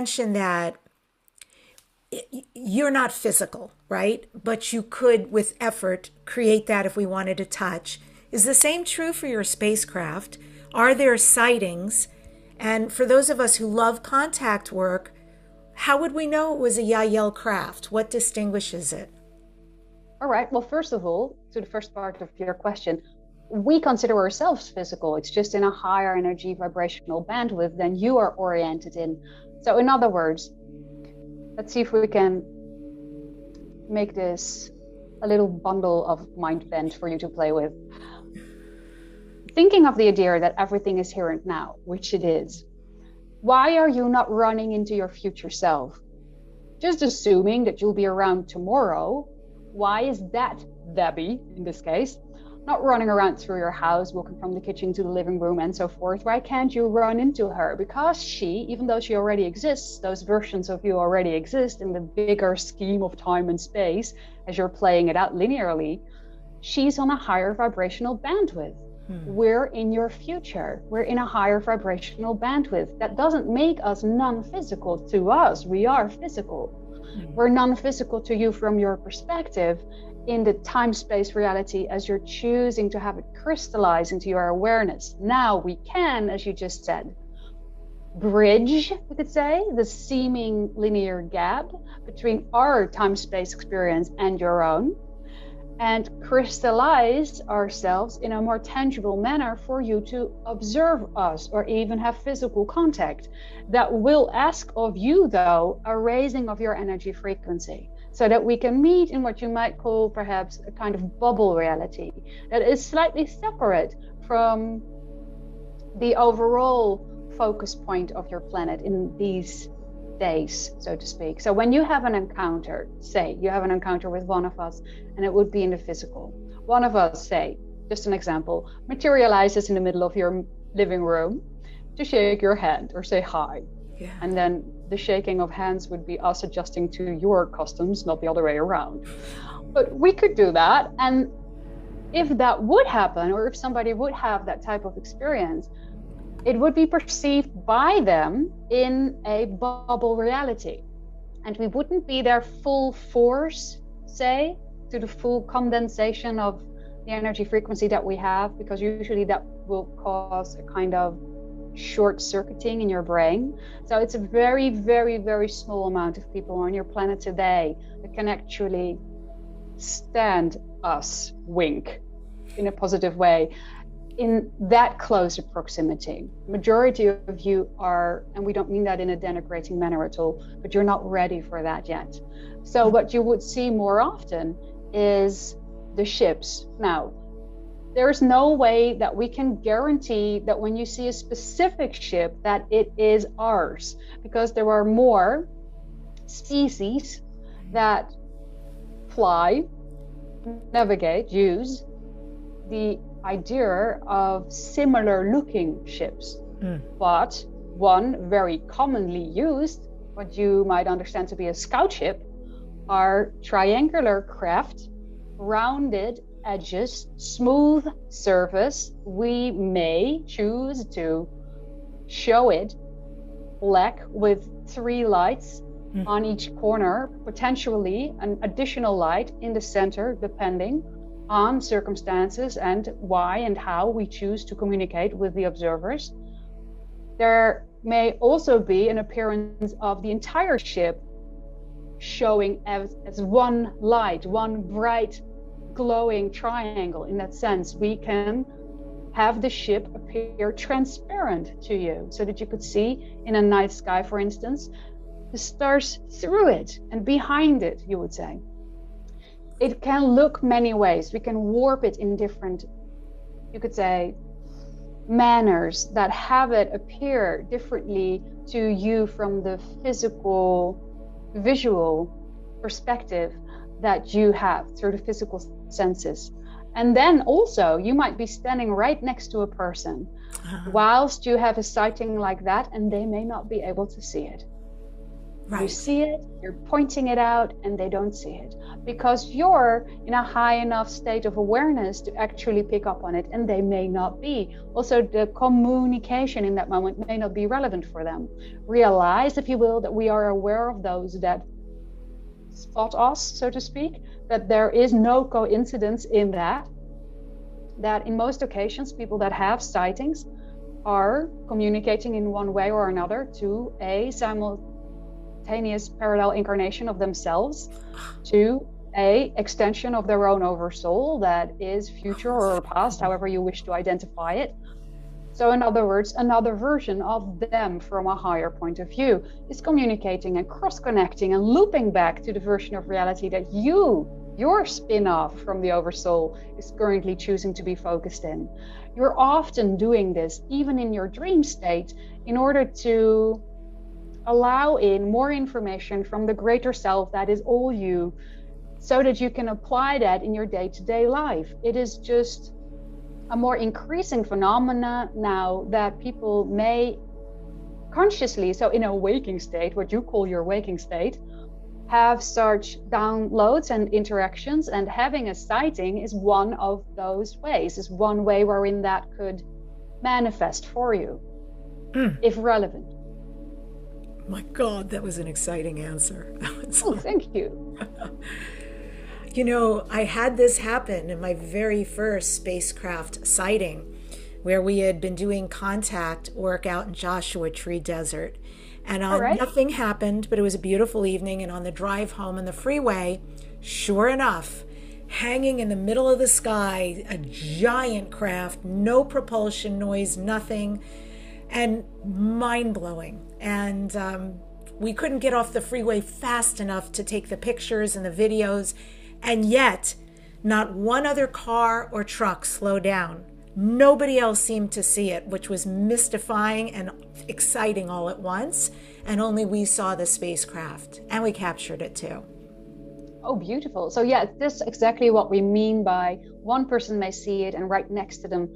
mentioned that you're not physical, right? But you could, with effort, create that if we wanted to touch. Is the same true for your spacecraft? Are there sightings? And for those of us who love contact work, how would we know it was a YahYel craft? What distinguishes it? All right. Well, first of all, to the first part of your question, we consider ourselves physical. It's just in a higher energy vibrational bandwidth than you are oriented in. So in other words, let's see if we can make this a little bundle of mind bend for you to play with. Thinking of the idea that everything is here and now, which it is, why are you not running into your future self? Just assuming that you'll be around tomorrow. Why is that Debbi, in this case, not running around through your house, walking from the kitchen to the living room and so forth? Why can't you run into her? Because she, even though she already exists, those versions of you already exist in the bigger scheme of time and space, as you're playing it out linearly, she's on a higher vibrational bandwidth. We're in your future. We're in a higher vibrational bandwidth. That doesn't make us non-physical to us. We are physical. We're non-physical to you from your perspective in the time-space reality as you're choosing to have it crystallize into your awareness. Now we can, as you just said, bridge, you could say, the seeming linear gap between our time-space experience and your own, and crystallize ourselves in a more tangible manner for you to observe us or even have physical contact. That will ask of you, though, a raising of your energy frequency so that we can meet in what you might call perhaps a kind of bubble reality that is slightly separate from the overall focus point of your planet in these days, so to speak. So when you have an encounter, say you have an encounter with one of us, and it would be in the physical. One of us, say, just an example, materializes in the middle of your living room to shake your hand or say hi. Yeah. And then the shaking of hands would be us adjusting to your customs, not the other way around. But we could do that. And if that would happen, or if somebody would have that type of experience, it would be perceived by them in a bubble reality. And we wouldn't be their full force, say, to the full condensation of the energy frequency that we have, because usually that will cause a kind of short circuiting in your brain. So it's a very, very, very small amount of people on your planet today that can actually stand us wink in a positive way in that close a proximity. Majority of you are, and we don't mean that in a denigrating manner at all, but you're not ready for that yet. So what you would see more often is the ships. Now, there's no way that we can guarantee that when you see a specific ship that it is ours, because there are more species that fly, navigate, use the idea of similar looking ships. But one very commonly used, what you might understand to be a scout ship, are triangular craft, rounded edges, smooth surface. We may choose to show it black with 3 lights on each corner, potentially an additional light in the center, depending on circumstances and why and how we choose to communicate with the observers. There may also be an appearance of the entire ship showing as one light, one bright glowing triangle. In that sense, we can have the ship appear transparent to you so that you could see in a night sky, for instance, the stars through it and behind it, you would say. It can look many ways. We can warp it in different, you could say, manners that have it appear differently to you from the physical, visual perspective that you have through the physical senses. And then also, you might be standing right next to a person whilst you have a sighting like that, and they may not be able to see it. You see it, you're pointing it out, and they don't see it because you're in a high enough state of awareness to actually pick up on it, and they may not be. Also, the communication in that moment may not be relevant for them. Realize, if you will, that we are aware of those that spot us, so to speak, that there is no coincidence in that in most occasions, people that have sightings are communicating in one way or another to a simultaneous parallel incarnation of themselves, to a extension of their own oversoul that is future or past, however you wish to identify it. So in other words, another version of them from a higher point of view is communicating and cross-connecting and looping back to the version of reality that your spin-off from the oversoul is currently choosing to be focused in. You're often doing this, even in your dream state, in order to allow in more information from the greater self that is all you, so that you can apply that in your day-to-day life. It is just a more increasing phenomena now that people may consciously, so in a waking state, what you call your waking state, have such downloads and interactions, and having a sighting is one of those ways, is one way wherein that could manifest for you, if relevant. My God, that was an exciting answer. Oh, thank you. You know, I had this happen in my very first spacecraft sighting, where we had been doing contact work out in Joshua Tree Desert. And nothing happened, but it was a beautiful evening. And on the drive home on the freeway, sure enough, hanging in the middle of the sky, a giant craft, no propulsion noise, nothing, and mind-blowing. And we couldn't get off the freeway fast enough to take the pictures and the videos. And yet, not one other car or truck slowed down. Nobody else seemed to see it, which was mystifying and exciting all at once. And only we saw the spacecraft, and we captured it too. Oh, beautiful. So yeah, this is exactly what we mean by one person may see it, and right next to them,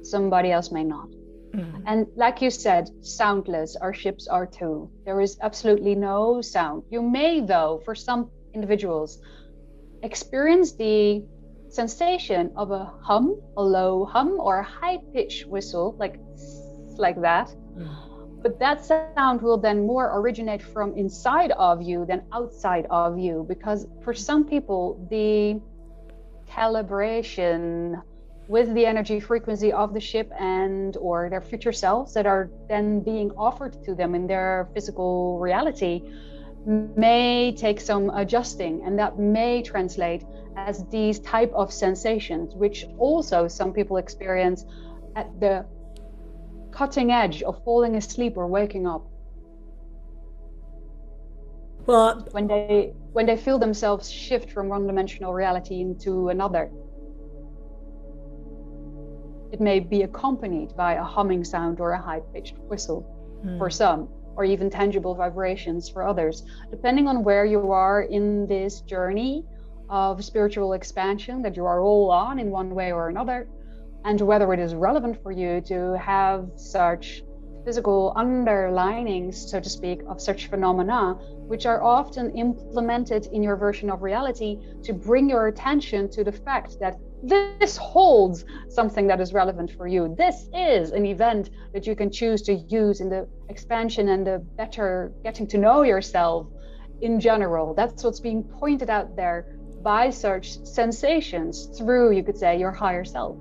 somebody else may not. Mm-hmm. And like you said, soundless, our ships are too. There is absolutely no sound. You may, though, for some individuals, experience the sensation of a hum, a low hum, or a high-pitched whistle, like that. But that sound will then more originate from inside of you than outside of you, because for some people, the calibration with the energy frequency of the ship and or their future selves that are then being offered to them in their physical reality may take some adjusting, and that may translate as these type of sensations, which also some people experience at the cutting edge of falling asleep or waking up. Well, when they feel themselves shift from one dimensional reality into another, it may be accompanied by a humming sound or a high-pitched whistle for some, or even tangible vibrations for others, depending on where you are in this journey of spiritual expansion that you are all on in one way or another, and whether it is relevant for you to have such physical underlinings, so to speak, of such phenomena, which are often implemented in your version of reality to bring your attention to the fact that this holds something that is relevant for you. This is an event that you can choose to use in the expansion and the better getting to know yourself in general. That's what's being pointed out there by such sensations through, you could say, your higher self.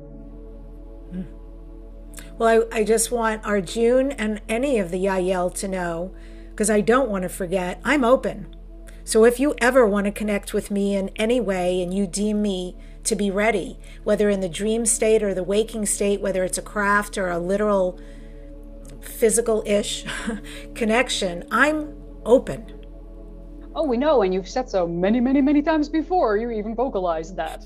Well, I just want Arjun and any of the YahYel to know, because I don't want to forget, I'm open. So if you ever want to connect with me in any way and you deem me to be ready, whether in the dream state or the waking state, whether it's a craft or a literal physical-ish connection, I'm open. Oh, we know, and you've said so many, many, many times before. You even vocalized that.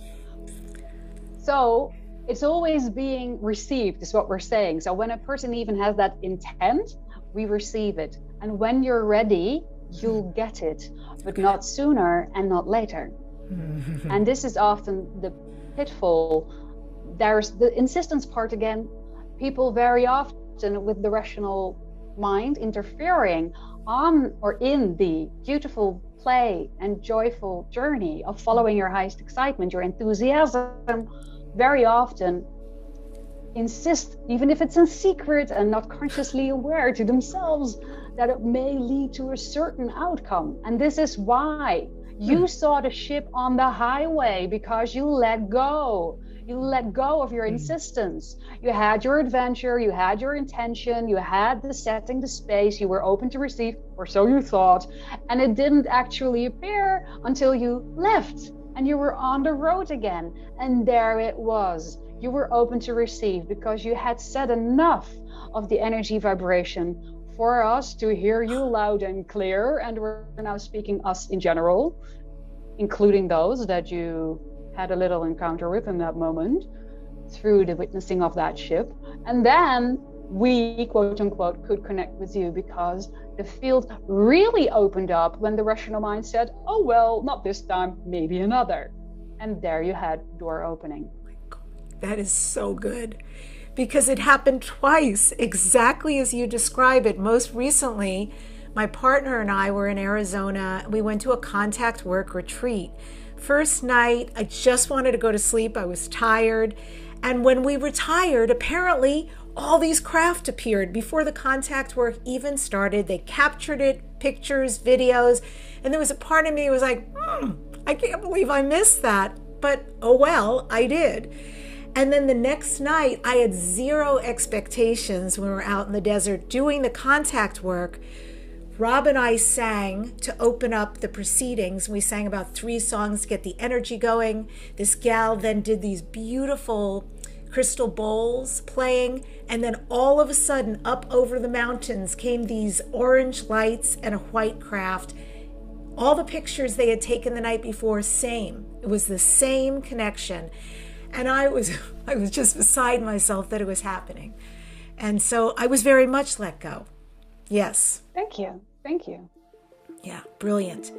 So it's always being received, is what we're saying. So when a person even has that intent, we receive it. And when you're ready, you'll get it, but not sooner and not later. And this is often the pitfall. There's the insistence part again. People very often, with the rational mind interfering, on or in the beautiful play and joyful journey of following your highest excitement, your enthusiasm, very often insist, even if it's in secret and not consciously aware to themselves, that it may lead to a certain outcome. And this is why you saw the ship on the highway, because you let go. You let go of your insistence. You had your adventure, you had your intention, you had the setting, the space, you were open to receive, or so you thought, and it didn't actually appear until you left and you were on the road again. And there it was. You were open to receive because you had said enough of the energy vibration for us to hear you loud and clear. And we're now speaking us in general, including those that you had a little encounter with in that moment through the witnessing of that ship. And then we, quote unquote, could connect with you because the field really opened up when the rational mind said, oh, well, not this time, maybe another. And there you had door opening. That is so good, because it happened twice, exactly as you describe it. Most recently, my partner and I were in Arizona. We went to a contact work retreat. First night, I just wanted to go to sleep. I was tired. And when we retired, apparently all these craft appeared before the contact work even started. They captured it, pictures, videos. And there was a part of me who was like, I can't believe I missed that. But oh well, I did. And then the next night, I had zero expectations when we were out in the desert doing the contact work. Rob and I sang to open up the proceedings. We sang about 3 songs to get the energy going. This gal then did these beautiful crystal bowls playing. And then all of a sudden, up over the mountains came these orange lights and a white craft. All the pictures they had taken the night before, same. It was the same connection. And I was just beside myself that it was happening. And so I was very much let go. Yes. Thank you. Thank you. Yeah, brilliant.